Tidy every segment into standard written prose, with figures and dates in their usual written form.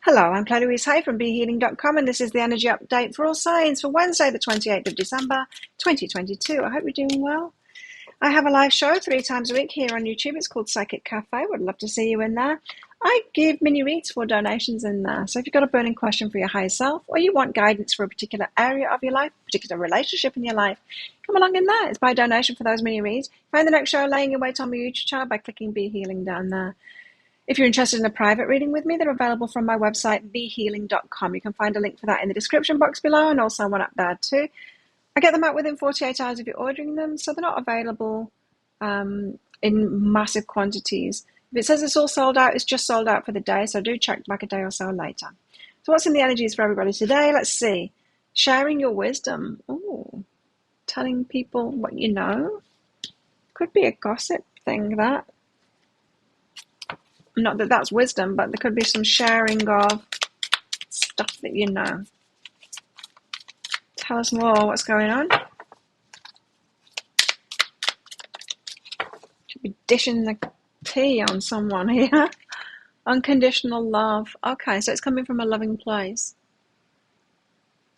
Hello, I'm Claire Louise Hay from BeHealing.com, and this is the energy update for all signs for Wednesday, the 28th of December, 2022. I hope you're doing well. I have a live show 3 times a week here on YouTube. It's called Psychic Cafe. Would love to see you in there. I give mini reads for donations in there. So if you've got a burning question for your higher self, or you want guidance for a particular area of your life, a particular relationship in your life, come along in there. It's by donation for those mini reads. Find the next show laying in wait on my YouTube channel by clicking Be Healing down there. If you're interested in a private reading with me, they're available from my website, behealing.com. You can find a link for that in the description box below, and also one up there too. I get them out within 48 hours if you're ordering them, so they're not available in massive quantities. If it says it's all sold out, it's just sold out for the day, so do check back a day or so later. So what's in the energies for everybody today? Let's see. Sharing your wisdom. Ooh, telling people what you know. Could be a gossip thing, that. Not that that's wisdom, but there could be some sharing of stuff that you know. Tell us more. What's going on? Should be dishing the tea on someone here. Unconditional love. Okay, so it's coming from a loving place.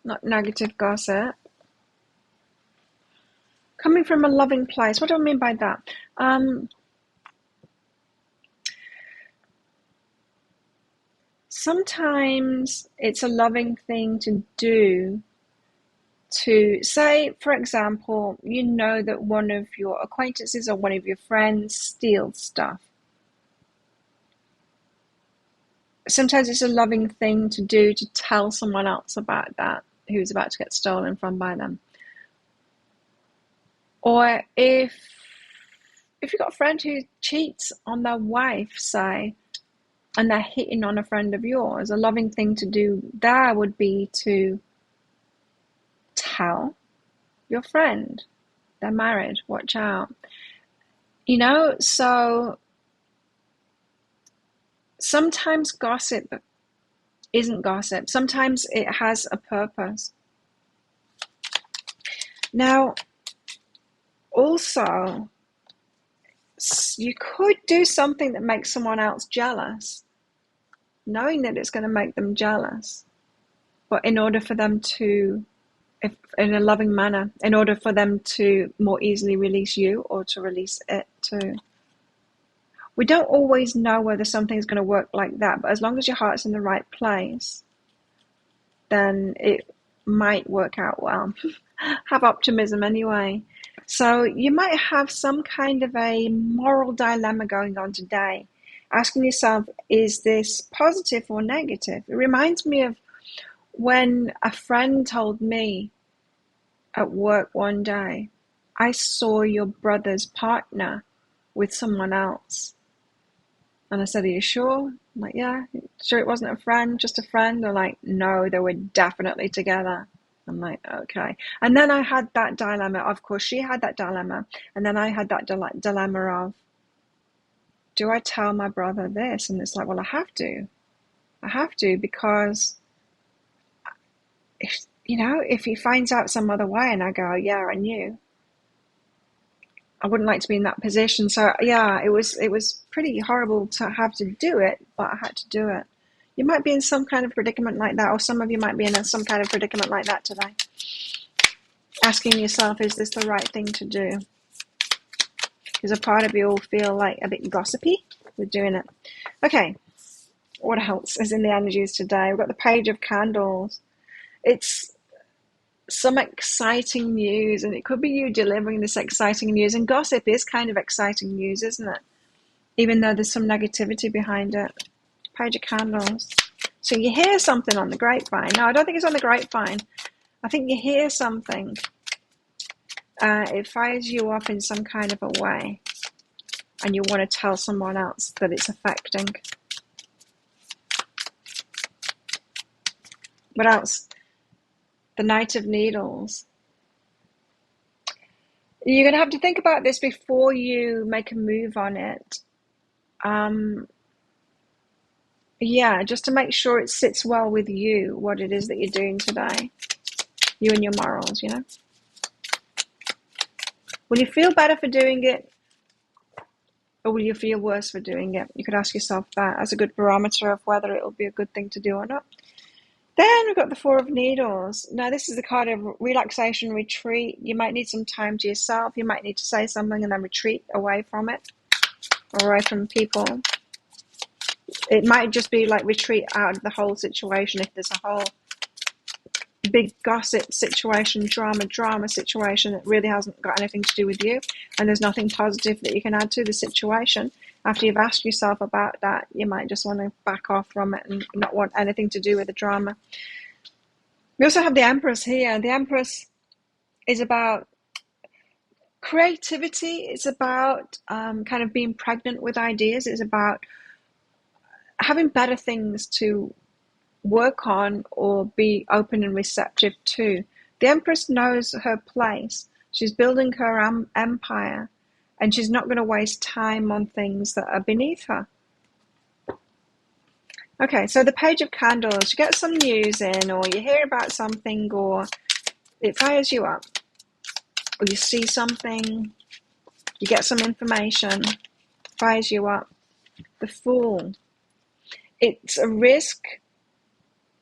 Not negative gossip. Coming from a loving place. What do I mean by that? Sometimes it's a loving thing to do to say, for example, you know that one of your acquaintances or one of your friends steals stuff. Sometimes it's a loving thing to do to tell someone else about that who's about to get stolen from by them. Or if you've got a friend who cheats on their wife, say, and they're hitting on a friend of yours, a loving thing to do there would be to tell your friend they're married, watch out. You know, so sometimes gossip isn't gossip. Sometimes it has a purpose. Now, also, you could do something that makes someone else jealous, knowing that it's going to make them jealous, but in order for them to, if in a loving manner, in order for them to more easily release you or to release it too. We don't always know whether something's going to work like that, but as long as your heart's in the right place, then it might work out well. Have optimism anyway. So you might have some kind of a moral dilemma going on today, asking yourself, is this positive or negative? It reminds me of when a friend told me at work one day, I saw your brother's partner with someone else. And I said, are you sure? I'm like, yeah, sure it wasn't a friend, just a friend? They're like, no, they were definitely together. I'm like, okay. And then I had that dilemma. Of course, she had that dilemma. And then I had that dilemma of, do I tell my brother this? And it's like, well, I have to. I have to, because if he finds out some other way and I go, yeah, I knew, I wouldn't like to be in that position. So yeah, it was pretty horrible to have to do it, but I had to do it. You might be in some kind of predicament like that, or some of you might be in some kind of predicament like that today. Asking yourself, is this the right thing to do? Does a part of you all feel like a bit gossipy with doing it? Okay, what else is in the energies today? We've got the Page of Candles. It's some exciting news, and it could be you delivering this exciting news. And gossip is kind of exciting news, isn't it? Even though there's some negativity behind it. Page of Candles. So you hear something on the grapevine. No, I don't think it's on the grapevine. I think you hear something. It fires you up in some kind of a way, and you want to tell someone else that it's affecting. What else? The Knight of Needles. You're going to have to think about this before you make a move on it. Yeah, just to make sure it sits well with you, what it is that you're doing today. You and your morals, you know. Will you feel better for doing it? or will you feel worse for doing it? You could ask yourself that as a good barometer of whether it'll be a good thing to do or not. Then we've got the Four of Needles. Now, this is the card of relaxation, retreat. You might need some time to yourself. You might need to say something and then retreat away from it, or away from people. It might just be like retreat out of the whole situation if there's a whole big gossip situation, drama situation that really hasn't got anything to do with you, and there's nothing positive that you can add to the situation. After you've asked yourself about that, you might just want to back off from it and not want anything to do with the drama. We also have the Empress here. The Empress is about creativity. It's about kind of being pregnant with ideas. It's about having better things to work on or be open and receptive to. The Empress knows her place. She's building her empire, and she's not going to waste time on things that are beneath her. Okay, so the Page of Candles. You get some news in, or you hear about something, or it fires you up, or you see something, you get some information, fires you up. The Fool. It's a risk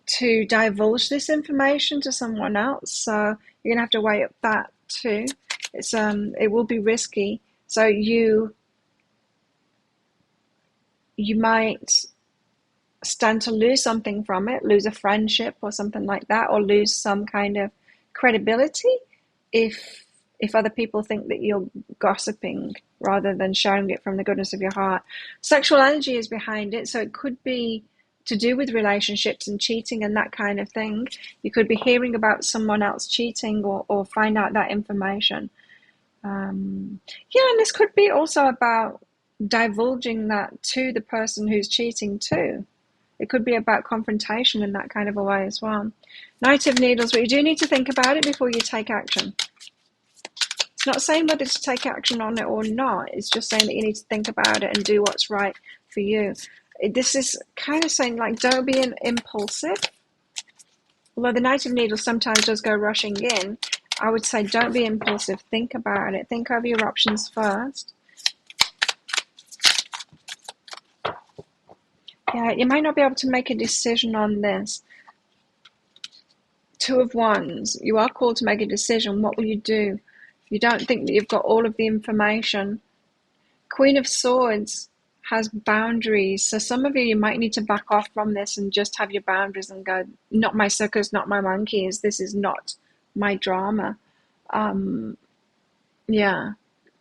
to divulge this information to someone else, so you're gonna have to weigh up that too. It will be risky, so you might stand to lose something from it, lose a friendship or something like that, or lose some kind of credibility if other people think that you're gossiping rather than sharing it from the goodness of your heart. Sexual energy is behind it, so it could be to do with relationships and cheating and that kind of thing. You could be hearing about someone else cheating, or find out that information. And this could be also about divulging that to the person who's cheating too. It could be about confrontation in that kind of a way as well. Knight of Needles, but you do need to think about it before you take action. It's not saying whether to take action on it or not. It's just saying that you need to think about it and do what's right for you. This is kind of saying, like, don't be impulsive. Although the Knight of Needles sometimes does go rushing in, I would say don't be impulsive. Think about it. Think over your options first. Yeah, you might not be able to make a decision on this. Two of Wands. You are called to make a decision. What will you do? You don't think that you've got all of the information. Queen of Swords has boundaries. So some of you might need to back off from this and just have your boundaries and go, not my circus, not my monkeys. This is not my drama.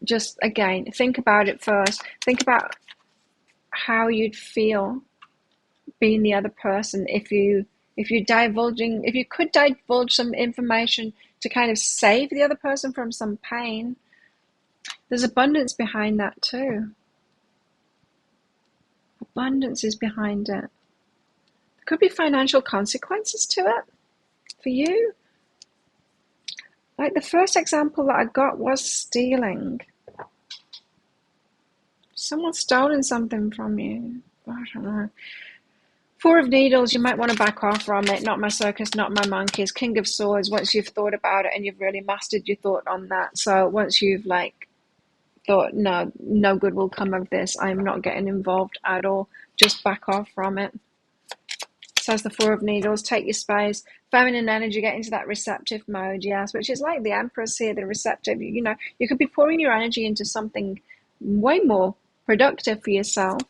Just again, think about it first. Think about how you'd feel being the other person if you could divulge some information to kind of save the other person from some pain. There's abundance behind that too. Abundance is behind it. There could be financial consequences to it for you. Like the first example that I got was stealing. Someone's stolen something from you. I don't know. Four of Needles, you might want to back off from it. Not my circus, not my monkeys. King of Swords, once you've thought about it and you've really mastered your thought on that. So once you've thought, no good will come of this, I'm not getting involved at all, just back off from it. Says the Four of Needles, take your space. Feminine energy, get into that receptive mode, yes, which is like the Empress here, the receptive. You could be pouring your energy into something way more productive for yourself,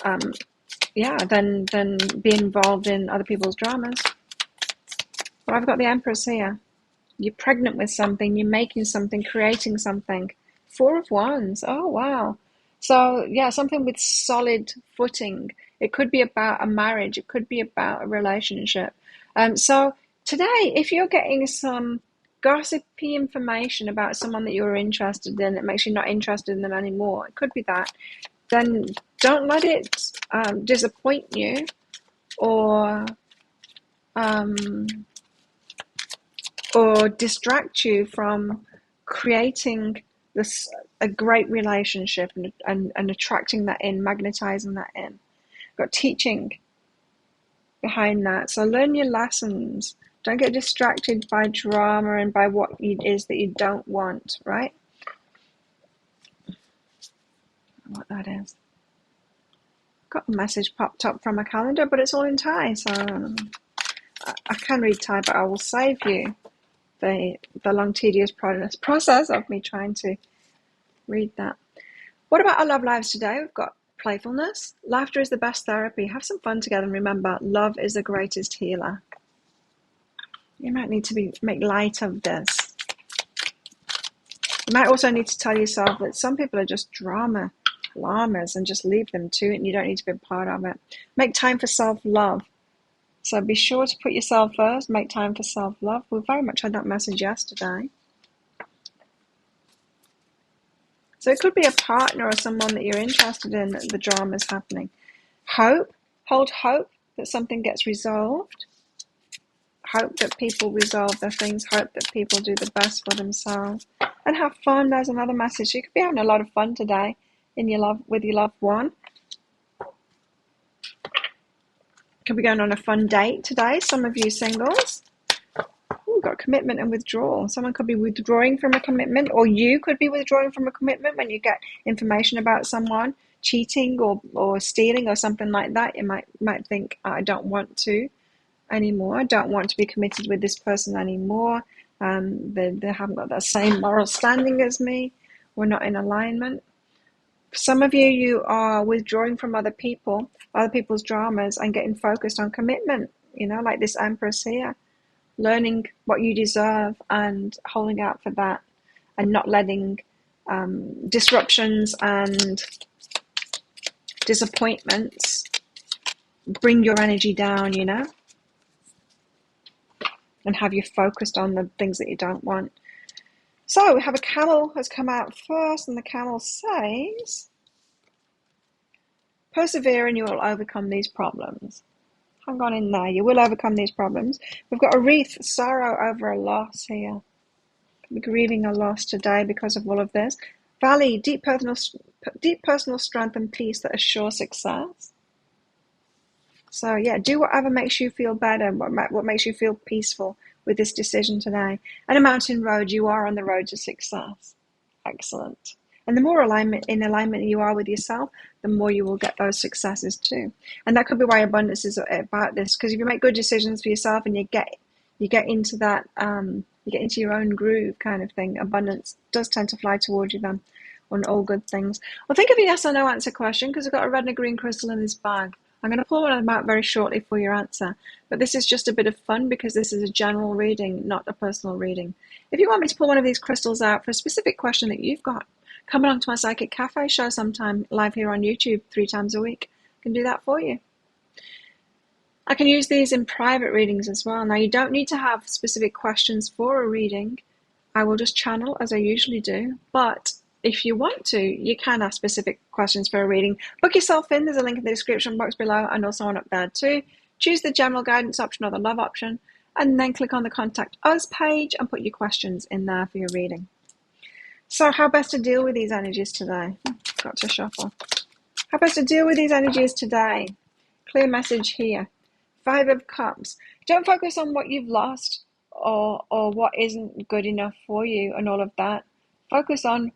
than be involved in other people's dramas. But I've got the Empress here. You're pregnant with something, you're making something, creating something. Four of Wands, oh wow. So yeah, something with solid footing. It could be about a marriage, it could be about a relationship. So today, if you're getting some gossipy information about someone that you're interested in, that makes you not interested in them anymore, it could be that, then don't let it disappoint you or distract you from creating a great relationship and attracting that in, magnetizing that in. Got teaching behind that. So learn your lessons. Don't get distracted by drama and by what it is that you don't want, right? what that is. Got a message popped up from a calendar, but it's all in Thai, so I can read Thai, but I will save you the long, tedious process of me trying to read that. What about our love lives today? We've got playfulness. Laughter is the best therapy. Have some fun together, and remember, love is the greatest healer. You might need to make light of this. You might also need to tell yourself that some people are just drama llamas and just leave them to it, and you don't need to be a part of it. Make time for self-love. So be sure to put yourself first. Make time for self-love. We very much had that message yesterday. So it could be a partner or someone that you're interested in that the drama is happening. Hope. Hold hope that something gets resolved. Hope that people resolve their things. Hope that people do the best for themselves. And have fun. There's another message. You could be having a lot of fun today with your loved one. Could be going on a fun date today. Some of you singles. Ooh, got commitment and withdrawal. Someone could be withdrawing from a commitment, or you could be withdrawing from a commitment when you get information about someone cheating or stealing or something like that. You might think, I don't want to anymore. I don't want to be committed with this person anymore. They haven't got that same moral standing as me. We're not in alignment. Some of you are withdrawing from other people's dramas, and getting focused on commitment, like this Empress here, learning what you deserve and holding out for that, and not letting disruptions and disappointments bring your energy down, and have you focused on the things that you don't want. So we have a camel has come out first, and the camel says, persevere and you will overcome these problems. Hang on in there, you will overcome these problems. We've got a wreath, sorrow over a loss here. We're grieving a loss today because of all of this. Valley, deep personal strength and peace that assure success. So yeah, do whatever makes you feel better, what makes you feel peaceful with this decision today. And a mountain road, you are on the road to success. Excellent. And the more in alignment you are with yourself, the more you will get those successes too. And that could be why abundance is about this, because if you make good decisions for yourself and you get into that, you get into your own groove kind of thing, abundance does tend to fly towards you then on all good things. Well, think of a yes or no answer question, because I've got a red and a green crystal in this bag. I'm going to pull one of them out very shortly for your answer. But this is just a bit of fun because this is a general reading, not a personal reading. If you want me to pull one of these crystals out for a specific question that you've got, come along to my Psychic Cafe show sometime live here on YouTube 3 times a week. I can do that for you. I can use these in private readings as well. Now, you don't need to have specific questions for a reading. I will just channel as I usually do. But if you want to, you can ask specific questions for a reading. Book yourself in. There's a link in the description box below and also one up there too. Choose the general guidance option or the love option, and then click on the Contact Us page and put your questions in there for your reading. So how best to deal with these energies today? Got to shuffle. How best to deal with these energies today? Clear message here. 5 of Cups. Don't focus on what you've lost or what isn't good enough for you and all of that. Focus on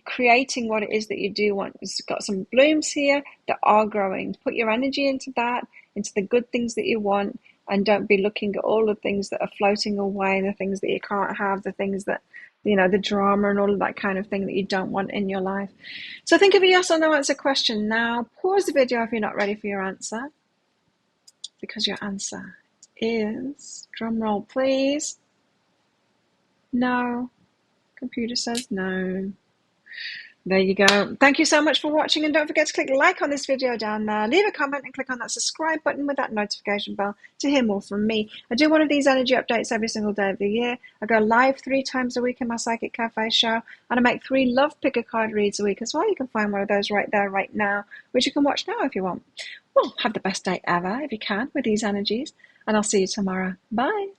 creating what it is that you do want. It's got some blooms here that are growing. Put your energy into that, into the good things that you want, and don't be looking at all the things that are floating away, the things that you can't have, the things that, the drama and all of that kind of thing that you don't want in your life. So think of a yes or no answer question now. Pause the video if you're not ready for your answer, because your answer is, drum roll please, no. Computer says no. There you go. Thank you so much for watching, and don't forget to click like on this video down there, leave a comment and click on that subscribe button with that notification bell to hear more from me. I do one of these energy updates every single day of the year. I go live 3 times a week in my Psychic Cafe show, and I make 3 love picker card reads a week as well. You can find one of those right there right now, which you can watch now if you want. Well, have the best day ever if you can with these energies, and I'll see you tomorrow. Bye.